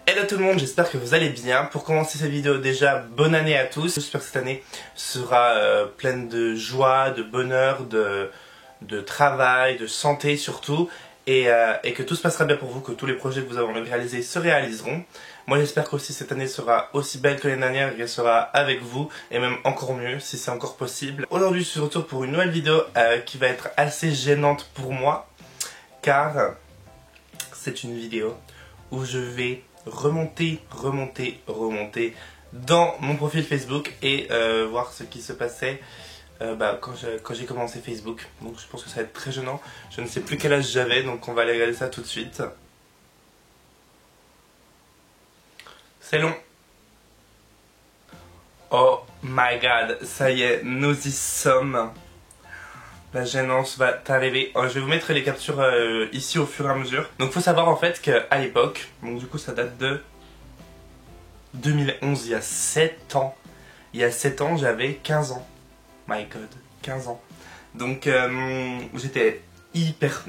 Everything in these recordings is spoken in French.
Hello tout le monde, j'espère que vous allez bien. Pour commencer cette vidéo, déjà, bonne année à tous. J'espère que cette année sera pleine de joie, de bonheur, de travail, de santé surtout. Et que tout se passera bien pour vous, que tous les projets que vous avez envie de réaliser se réaliseront. Moi j'espère qu'aussi cette année sera aussi belle que l'année dernière et qu'elle sera avec vous, et même encore mieux si c'est encore possible. Aujourd'hui je suis de retour pour une nouvelle vidéo qui va être assez gênante pour moi, car c'est une vidéo où je vais remonter dans mon profil Facebook et voir ce qui se passait quand j'ai commencé Facebook. Donc je pense que ça va être très gênant. Je ne sais plus quel âge j'avais, donc on va aller regarder ça tout de suite. C'est long. Oh my god, ça y est, nous y sommes. La gênance va t'arriver. Oh, je vais vous mettre les captures ici au fur et à mesure. Donc faut savoir en fait qu'à l'époque, donc du coup ça date de 2011, il y a 7 ans. Il y a 7 ans, j'avais 15 ans. My god, 15 ans. Donc j'étais hyper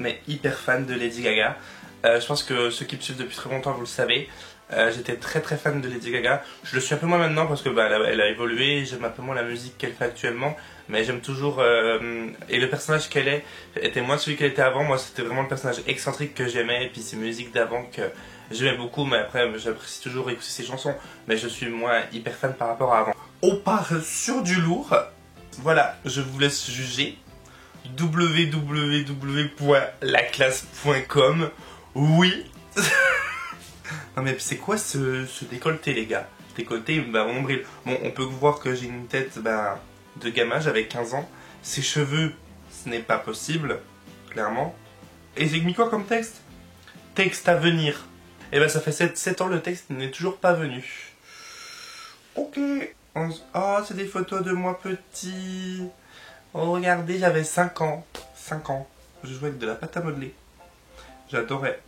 fan de Lady Gaga. Je pense que ceux qui me suivent depuis très longtemps, vous le savez. J'étais très fan de Lady Gaga. Je le suis un peu moins maintenant parce que elle a évolué. J'aime un peu moins la musique qu'elle fait actuellement. Mais j'aime toujours... et le personnage qu'elle est était moins celui qu'elle était avant. Moi c'était vraiment le personnage excentrique que j'aimais. Et puis ses musiques d'avant que j'aimais beaucoup. Mais après j'apprécie toujours écouter ses chansons. Mais je suis moins hyper fan par rapport à avant. On part sur du lourd. Voilà, je vous laisse juger. www.laclasse.com. Oui. Non mais c'est quoi ce décolleté les gars? Décolleté, mon nombril. Bon, on peut voir que j'ai une tête de gamin, j'avais 15 ans. Ses cheveux, ce n'est pas possible, clairement. Et j'ai mis quoi comme texte? Texte à venir. Et ça fait 7 ans, le texte n'est toujours pas venu. Ok. Oh, c'est des photos de moi petit. Oh, regardez, j'avais 5 ans. 5 ans. Je jouais avec de la pâte à modeler. J'adorais.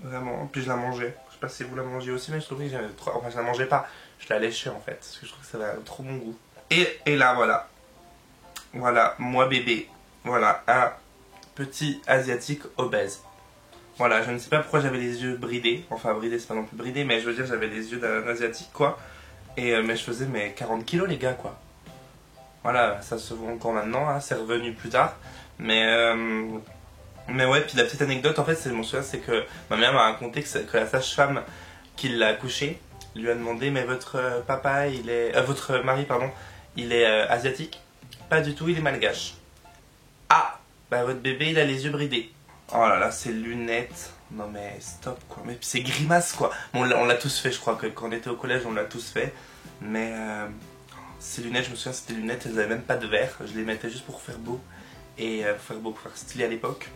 Vraiment. Puis je la mangeais. Je sais pas si vous la mangez aussi, mais je trouvais que j'avais trop... Enfin, je la mangeais pas. Je la léchais en fait. Parce que je trouve que ça avait trop bon goût. Et là, voilà. Voilà, moi bébé. Voilà, un petit asiatique obèse. Voilà, je ne sais pas pourquoi j'avais les yeux bridés. Enfin, bridés, c'est pas non plus bridé, mais je veux dire, j'avais les yeux d'un asiatique, quoi. Et mais je faisais 40 kilos, les gars, quoi. Voilà, ça se voit encore maintenant, hein, c'est revenu plus tard. Mais ouais, puis la petite anecdote, en fait, c'est que ma mère m'a raconté que la sage-femme qui l'a accouché lui a demandé, mais votre papa, il est... votre mari, pardon, il est asiatique? Pas du tout, il est malgache. Ah, votre bébé, il a les yeux bridés. Oh là là, ces lunettes. Non mais stop quoi. Mais c'est grimace quoi. Bon, on l'a tous fait, je crois que quand on était au collège, on l'a tous fait. Mais ces lunettes, je me souviens, c'était des lunettes, elles avaient même pas de verre. Je les mettais juste pour faire beau. Et pour faire stylé à l'époque.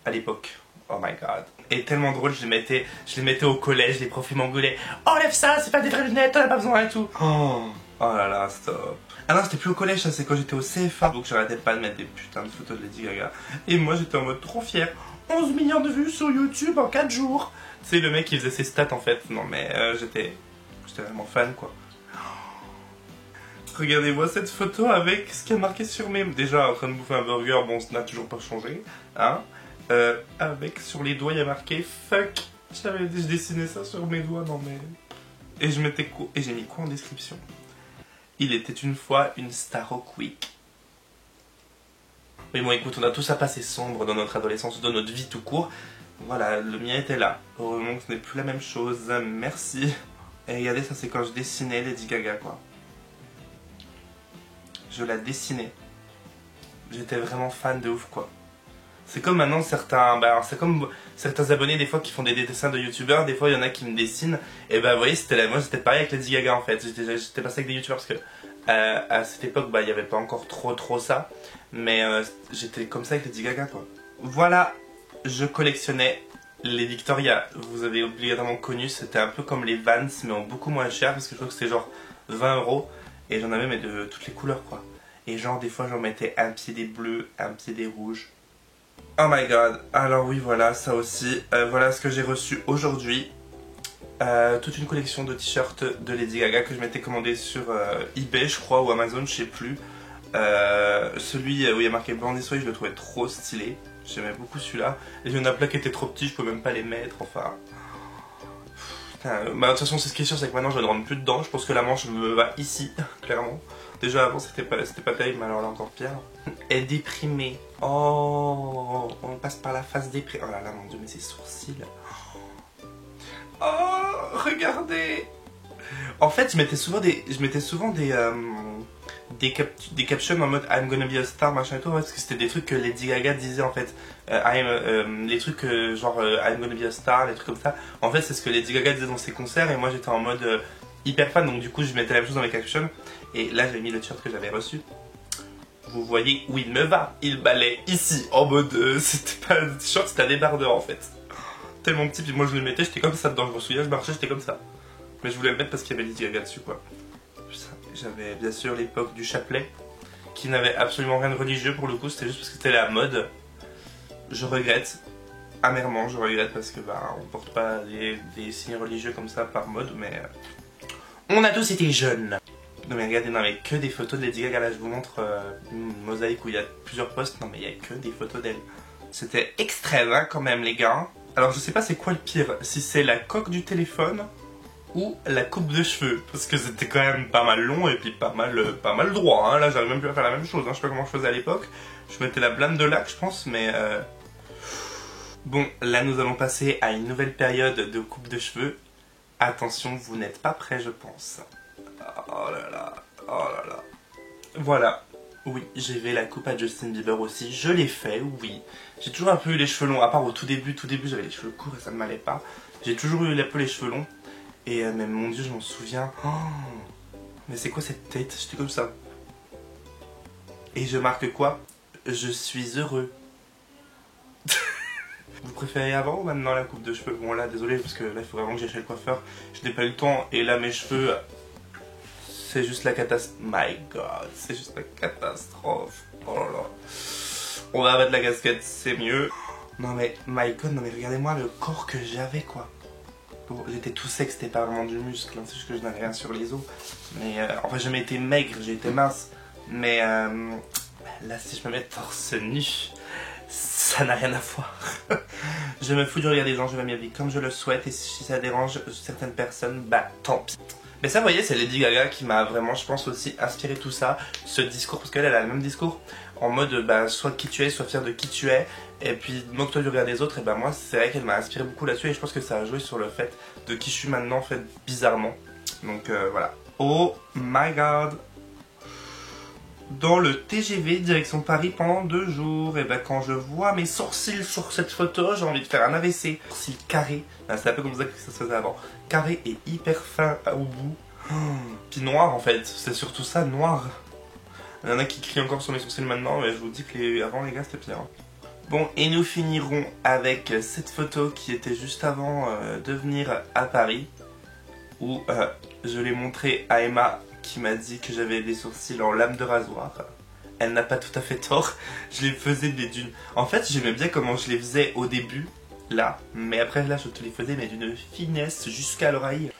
À l'époque. Oh my god. Et tellement drôle, je les mettais au collège, les profs ils m'engueulaient. Enlève ça, c'est pas des vraies lunettes, t'en as pas besoin et tout. Oh là là, stop. Ah non, c'était plus au collège, ça c'est quand j'étais au CFA. Donc j'arrêtais pas de mettre des putains de photos de Lady Gaga. Et moi j'étais en mode trop fier. 11 millions de vues sur YouTube en 4 jours. C'est le mec qui faisait ses stats en fait. Non mais j'étais vraiment fan quoi. Regardez-moi cette photo avec ce qui a marqué sur mes... Déjà en train de bouffer un burger, bon ça n'a toujours pas changé. Hein. Avec sur les doigts il y a marqué fuck. J'avais dessiné ça sur mes doigts, non mais... Et j'ai mis quoi en description? Il était une fois une star au Quick. Mais bon écoute, on a tous à passer sombre dans notre adolescence, dans notre vie tout court. Voilà, le mien était là. Heureusement que ce n'est plus la même chose, merci. Et regardez, ça c'est quand je dessinais Lady Gaga quoi. Je la dessinais. J'étais vraiment fan de ouf quoi. C'est comme maintenant certains abonnés des fois qui font des dessins de youtubeurs, des fois il y en a qui me dessinent. Et vous voyez, moi j'étais pareil avec Lady Gaga en fait. J'étais passé avec des youtubeurs parce que à cette époque il n'y avait pas encore trop ça. Mais j'étais comme ça avec Lady Gaga quoi. Voilà, je collectionnais les Victoria. Vous avez obligatoirement connu, c'était un peu comme les Vans mais en beaucoup moins cher parce que je crois que c'était genre 20 €. Et j'en avais mais de toutes les couleurs quoi. Et genre des fois j'en mettais un pied des bleus, un pied des rouges. Oh my god, alors oui voilà ça aussi, voilà ce que j'ai reçu aujourd'hui. Toute une collection de t-shirts de Lady Gaga que je m'étais commandé sur eBay je crois ou Amazon, je sais plus. Celui où il y a marqué Blanc des Soleils, je le trouvais trop stylé. J'aimais beaucoup celui-là. Et il y en a plein qui étaient trop petits, je peux même pas les mettre, enfin... Putain, bah de toute façon c'est ce qui est sûr, c'est que maintenant je ne rentre plus dedans. Je pense que la manche me va ici, clairement. Déjà avant c'était pas terrible, mais alors là encore pire. Elle est déprimée. Oh, on passe par la phase déprimée. Oh là là, mon dieu, mais ses sourcils. Oh, regardez. En fait, je mettais souvent des captions en mode I'm gonna be a star, machin et tout, parce que c'était des trucs que Lady Gaga disait en fait. Les trucs genre I'm gonna be a star, les trucs comme ça. En fait, c'est ce que Lady Gaga disait dans ses concerts, et moi j'étais en mode hyper fan, donc du coup je mettais la même chose dans mes captions. Et là j'ai mis le t-shirt que j'avais reçu. Vous voyez où il me va. Il balait ici, en mode c'était pas un t-shirt, c'était un débardeur en fait. Tellement petit, puis moi je le mettais, j'étais comme ça dedans. Je me souviens, je marchais, j'étais comme ça. Mais je voulais le mettre parce qu'il y avait Lady Gaga dessus quoi. J'avais bien sûr l'époque du chapelet, qui n'avait absolument rien de religieux pour le coup, c'était juste parce que c'était la mode. Je regrette, amèrement je regrette, parce que bah on porte pas des signes religieux comme ça par mode, mais on a tous été jeunes. Non mais regardez, non mais que des photos de Lady Gaga, là je vous montre une mosaïque où il y a plusieurs posts, non mais il y a que des photos d'elle. C'était extrême hein, quand même les gars. Alors je sais pas c'est quoi le pire, si c'est la coque du téléphone ou la coupe de cheveux, parce que c'était quand même pas mal long et puis pas mal droit, hein. Là j'arrive même plus à faire la même chose, hein. Je sais pas comment je faisais à l'époque, je mettais la blâme de lac je pense, mais bon, là nous allons passer à une nouvelle période de coupe de cheveux. Attention, vous n'êtes pas prêts je pense. Oh là là, oh là là. Voilà, oui, j'ai fait la coupe à Justin Bieber aussi, je l'ai fait, oui. J'ai toujours un peu eu les cheveux longs, à part au tout début j'avais les cheveux courts et ça ne m'allait pas. J'ai toujours eu un peu les cheveux longs. Et mais mon dieu, je m'en souviens. Oh, mais c'est quoi cette tête? J'étais comme ça. Et je marque quoi? Je suis heureux. Vous préférez avant ou maintenant la coupe de cheveux? Bon là, désolé, parce que là, il faut vraiment que j'aille chez le coiffeur. Je n'ai pas eu le temps. Et là, mes cheveux, c'est juste la catastrophe. My god, c'est juste la catastrophe. Oh là là. On va mettre la casquette, c'est mieux. Non mais, my god, non mais regardez-moi le corps que j'avais quoi. Bon, j'étais tout sec, c'était pas vraiment du muscle, hein, c'est juste que je n'avais rien sur les os. Mais enfin, j'ai jamais été maigre, j'ai été mince. Mais là, si je me mets torse nu, ça n'a rien à voir. Je me fous du regard des gens, je vais ma vie comme je le souhaite. Et si ça dérange certaines personnes, bah tant pis. Mais ça, vous voyez, c'est Lady Gaga qui m'a vraiment, je pense, aussi inspiré tout ça. Ce discours, parce qu'elle a le même discours. En mode, bah, sois qui tu es, sois fier de qui tu es. Et puis, moque-toi du regard des autres. Et bah, moi, c'est vrai qu'elle m'a inspiré beaucoup là-dessus. Et je pense que ça a joué sur le fait de qui je suis maintenant, en fait, bizarrement. Donc, voilà. Oh my god. Dans le TGV, direction Paris pendant 2 jours. Et bah, quand je vois mes sourcils sur cette photo, j'ai envie de faire un AVC. Sourcils carrés. C'est un peu comme ça que ça se faisait avant. Carré et hyper fin au bout. Puis noir en fait, c'est surtout ça, noir. Il y en a qui crient encore sur mes sourcils maintenant, mais je vous dis que avant les gars c'était pire. Bon, et nous finirons avec cette photo qui était juste avant de venir à Paris, où je l'ai montré à Emma qui m'a dit que j'avais des sourcils en lame de rasoir. Elle n'a pas tout à fait tort, je les faisais d'une... En fait j'aimais bien comment je les faisais au début, là, mais après là je te les faisais mais d'une finesse jusqu'à l'oreille.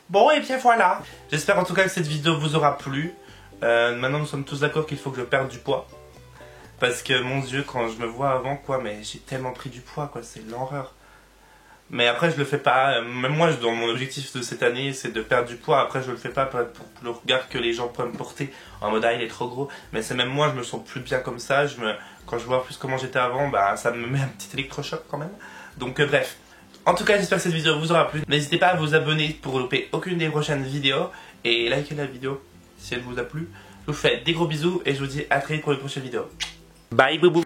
Bon et bien voilà, j'espère en tout cas que cette vidéo vous aura plu. Maintenant nous sommes tous d'accord qu'il faut que je perde du poids. Parce que mon dieu, quand je me vois avant quoi, mais j'ai tellement pris du poids quoi, c'est l'horreur. Mais après je le fais pas, même moi dans mon objectif de cette année c'est de perdre du poids. Après je le fais pas pour le regard que les gens peuvent me porter en mode ah il est trop gros. Mais c'est même moi je me sens plus bien comme ça, quand je vois plus comment j'étais avant, bah ça me met un petit électrochoc quand même. Donc bref. En tout cas, j'espère que cette vidéo vous aura plu. N'hésitez pas à vous abonner pour louper aucune des prochaines vidéos. Et likez la vidéo si elle vous a plu. Je vous fais des gros bisous et je vous dis à très vite pour une prochaine vidéo. Bye boubou.